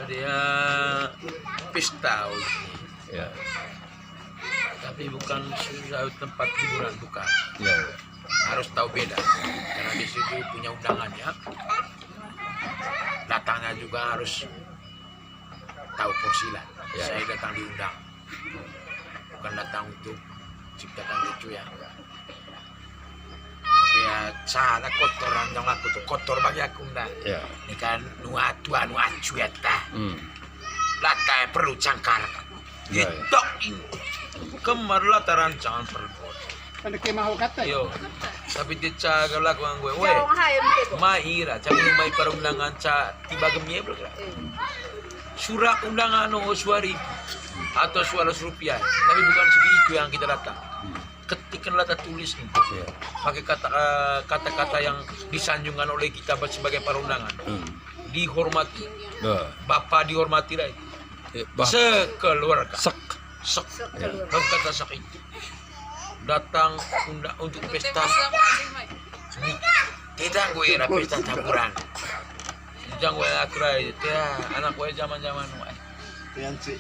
Dia pesta Ya. tapi bukan tempat hiburan, bukan. Ya. Harus tahu beda karena di situ punya undangannya, datangnya juga harus tahu porsilah. Ya. Saya datang diundang, bukan datang untuk ciptakan lucu ya. Tapi ya salah kotoran dong, aku tuh kotor bagi aku ndak. Ya. Ini kan nu acu ya tah. Latai perlu cangkar. Ya, ya. Itok ini. Kemar lataran jangan perlu. Pada kemah kata Yo, tapi dia caga lah kau gue, weh, Jauh hayam tu. maira, caga mai para undangan ca tiba gemie belum? Surat undangan no suari atau Rp100, tapi bukan segitu yang kita datang. Ketikkanlah tulis nih, Ya. pakai kata-kata yang disanjungkan oleh kita sebagai para undangan. Dihormati, Bah. Bapak dihormati lah. Sekeluarga. Sek. Sek. Ya. Kan kata sak itu. Datang untuk pesta. Tidak gue era pesta taburan. Jangan gue akurai, ya anak gue zaman-zaman. yang sih.